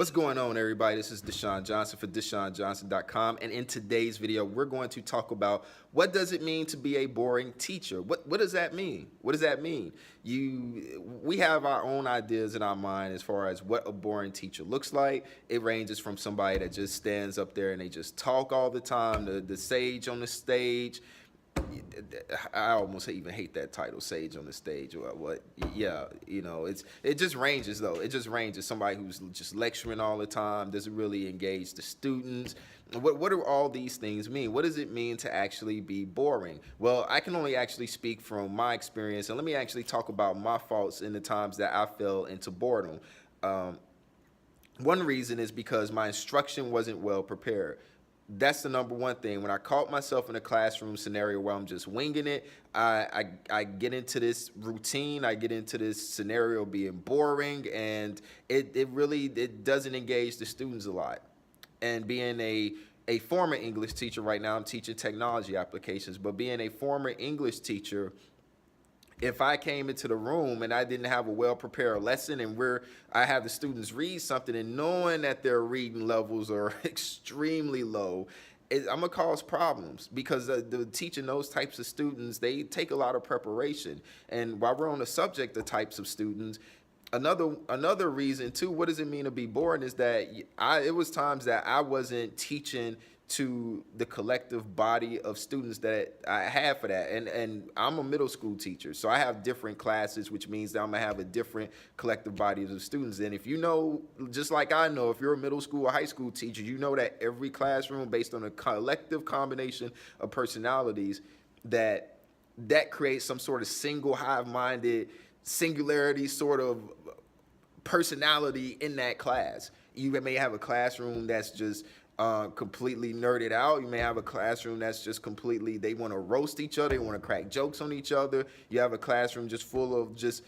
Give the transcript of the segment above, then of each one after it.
What's going on, everybody? This is Deshaun Johnson for DeshaunJohnson.com, and in today's video, we're going to talk about what does it mean to be a boring teacher. What does that mean? What does that mean? We have our own ideas in our mind as far as what a boring teacher looks like. It ranges from somebody that just stands up there and they just talk all the time, the sage on the stage. I almost even hate that title, sage on the stage, or what. Yeah, it just ranges though. It just ranges. Somebody who's just lecturing all the time, doesn't really engage the students. What do all these things mean? What does it mean to actually be boring? Well, I can only actually speak from my experience, and let me actually talk about my faults in the times that I fell into boredom. One reason is because my instruction wasn't well prepared. That's the number one thing. When I caught myself in a classroom scenario where I'm just winging it, I get into this routine, I get into this scenario being boring, and it doesn't engage the students a lot. And being a former English teacher right now, I'm teaching technology applications, but being a former English teacher, if I came into the room and I didn't have a well-prepared lesson and I have the students read something and knowing that their reading levels are extremely low, I'm gonna cause problems because the teaching those types of students, they take a lot of preparation. And while we're on the subject of types of students, another reason too, what does it mean to be boring, is that it was times that I wasn't teaching to the collective body of students that I have for that. And I'm a middle school teacher, so I have different classes, which means that I'm gonna have a different collective body of students. And if you know, just like I know, if you're a middle school or high school teacher, you know that every classroom, based on a collective combination of personalities, that creates some sort of single hive-minded singularity sort of personality in that class. You may have a classroom that's just completely nerded out. You may have a classroom that's just completely, they want to roast each other, they want to crack jokes on each other. You have a classroom just full of just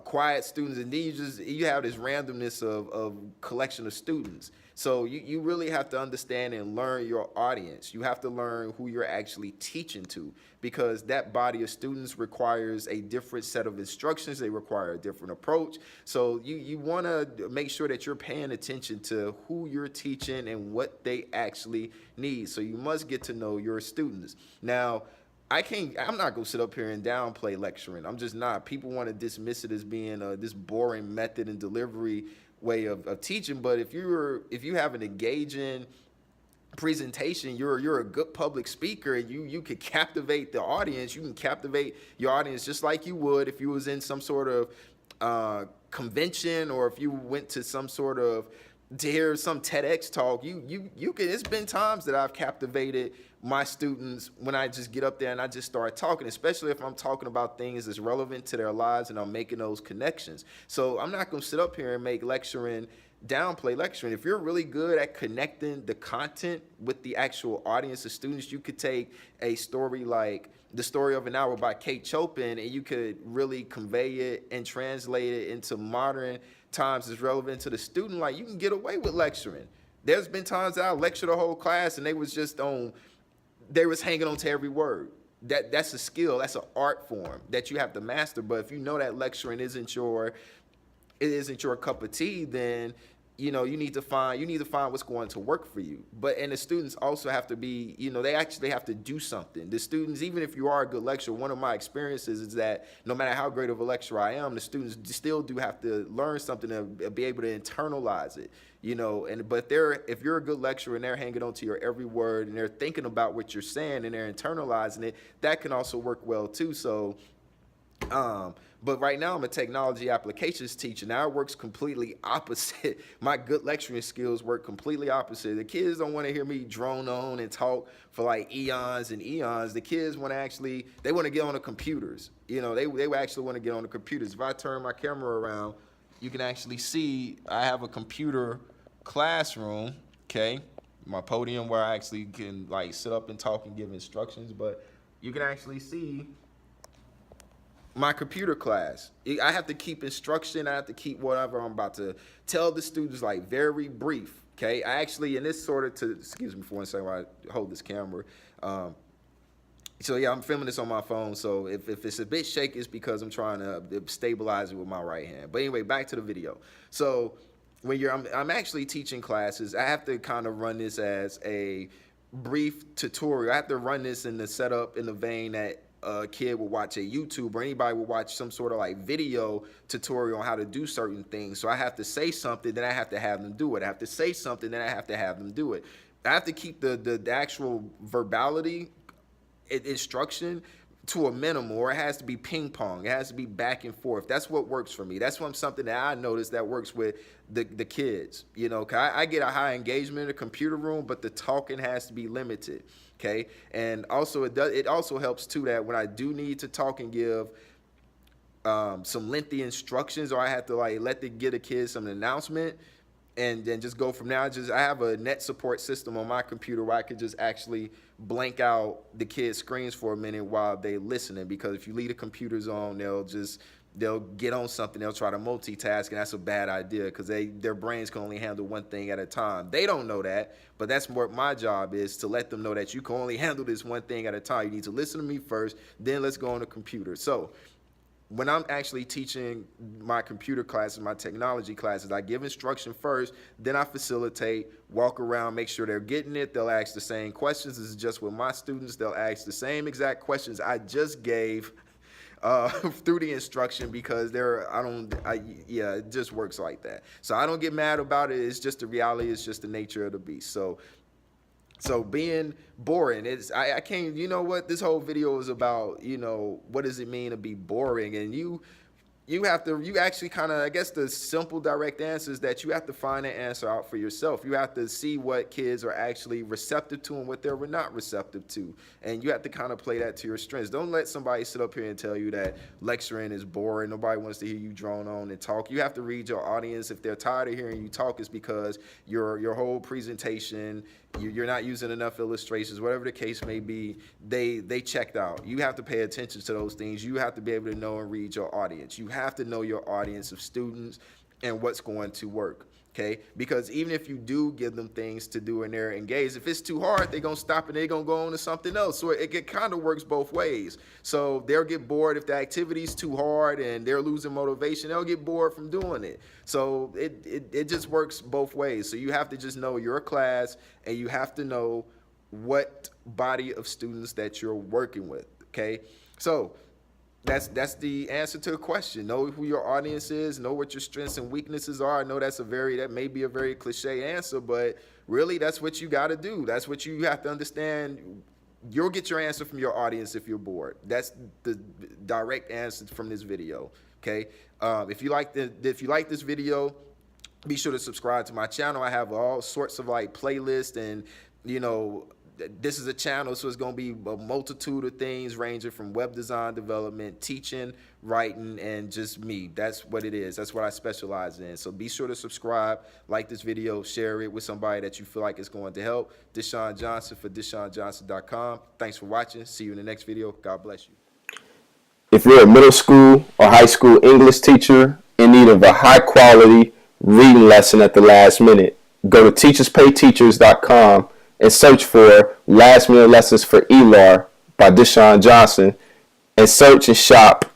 quiet students, and then you have this randomness of collection of students. So you really have to understand and learn your audience. You have to learn who you're actually teaching to, because that body of students requires a different set of instructions. They require a different approach. So you want to make sure that you're paying attention to who you're teaching and what they actually need. So you must get to know your students. Now, I'm not gonna sit up here and downplay lecturing. I'm just not. People want to dismiss it as being this boring method and delivery way of teaching. But if you have an engaging presentation, you're a good public speaker, and you could captivate the audience. You can captivate your audience just like you would if you was in some sort of convention, or if you went to some sort of to hear some TEDx talk. You can. It's been times that I've captivated my students when I just get up there and I just start talking, especially if I'm talking about things that's relevant to their lives and I'm making those connections. So I'm not going to sit up here and make downplay lecturing. If you're really good at connecting the content with the actual audience of students, you could take a story like The Story of an Hour by Kate Chopin, and you could really convey it and translate it into modern times that's relevant to the student. Like, you can get away with lecturing. There's been times that I lectured a whole class and they was hanging on to every word. That's a skill. That's an art form that you have to master. But if you know that lecturing isn't your cup of tea, then you need to find what's going to work for you. And the students also have to be, they actually have to do something. The students, even if you are a good lecturer, one of my experiences is that no matter how great of a lecturer I am, the students still do have to learn something to be able to internalize it. But if you're a good lecturer and they're hanging on to your every word and they're thinking about what you're saying and they're internalizing it, that can also work well too. So but right now I'm a technology applications teacher. Now it works completely opposite. My good lecturing skills work completely opposite. The kids don't want to hear me drone on and talk for like eons and eons. The kids want to get on the computers. They actually want to get on the computers. If I turn my camera around, you can actually see I have a computer classroom, okay? My podium where I actually can like sit up and talk and give instructions, but you can actually see my computer class. I have to keep instruction. I have to keep whatever I'm about to tell the students like very brief. Okay. I actually, and this sort of excuse me for one second while I hold this camera. So yeah, I'm filming this on my phone. So if it's a bit shaky, it's because I'm trying to stabilize it with my right hand. But anyway, back to the video. So I'm actually teaching classes, I have to kind of run this as a brief tutorial. I have to run this in the setup in the vein that a kid will watch a YouTube, or anybody will watch some sort of like video tutorial on how to do certain things. So I have to say something, then I have to have them do it. I have to say something, then I have to have them do it. I have to keep the actual verbality instruction to a minimum, or it has to be ping pong. It has to be back and forth. That's what works for me. That's something that I noticed that works with the kids. You know, 'cause I get a high engagement in the computer room, but the talking has to be limited. Okay, and also it also helps too that when I do need to talk and give some lengthy instructions, or I have to like get the kids some announcement, and then just go from there. I have a net support system on my computer where I could just actually blank out the kids' screens for a minute while they listening, because if you leave the computers on, they'll get on something, they'll try to multitask, and that's a bad idea, because their brains can only handle one thing at a time. They don't know that, but that's what my job is, to let them know that you can only handle this one thing at a time. You need to listen to me first, then let's go on the computer. So when I'm actually teaching my computer classes, my technology classes, I give instruction first, then I facilitate, walk around, make sure they're getting it. They'll ask the same questions. This is just with my students. They'll ask the same exact questions I just gave through the instruction, because it just works like that. So I don't get mad about it. It's just the reality. It's just the nature of the beast. So being boring, I can't, you know what, this whole video is about, what does it mean to be boring? And you actually kind of, I guess the simple direct answer is that you have to find an answer out for yourself. You have to see what kids are actually receptive to and what they're not receptive to. And you have to kind of play that to your strengths. Don't let somebody sit up here and tell you that lecturing is boring. Nobody wants to hear you drone on and talk. You have to read your audience. If they're tired of hearing you talk, it's because your whole presentation, you're not using enough illustrations, whatever the case may be, they checked out. You have to pay attention to those things. You have to be able to know and read your audience. You have to know your audience of students and what's going to work, okay? Because even if you do give them things to do and they're engaged, if it's too hard, they're going to stop and they're going to go on to something else. So it kind of works both ways. So they'll get bored if the activity's too hard and they're losing motivation. They'll get bored from doing it. So it just works both ways. So you have to just know your class, and you have to know what body of students that you're working with, okay? So that's the answer to the question. Know who your audience is, know what your strengths and weaknesses are. I know that may be a very cliche answer, but really that's what you got to do. That's what you have to understand. You'll get your answer from your audience if you're bored. That's the direct answer from this video, okay? If you like this video, be sure to subscribe to my channel. I have all sorts of like playlists, and this is a channel, so it's going to be a multitude of things ranging from web design development, teaching, writing, and just me. That's what it is. That's what I specialize in. So be sure to subscribe, like this video, share it with somebody that you feel like is going to help. Deshaun Johnson for DeshaunJohnson.com. Thanks for watching. See you in the next video. God bless you. If you're a middle school or high school English teacher in need of a high-quality reading lesson at the last minute, go to teacherspayteachers.com and search for Last Minute Lessons for ELAR by Deshaun Johnson, and search and shop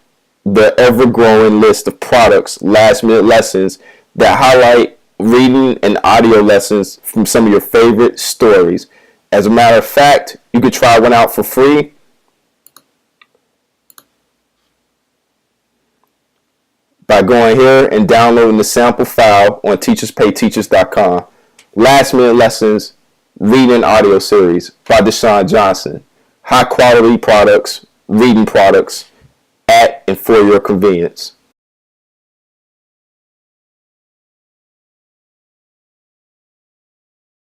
the ever-growing list of products, last minute lessons that highlight reading and audio lessons from some of your favorite stories. As a matter of fact, you could try one out for free by going here and downloading the sample file on teacherspayteachers.com. Last Minute Lessons Reading Audio Series by Deshaun Johnson. High quality products, reading products at and for your convenience.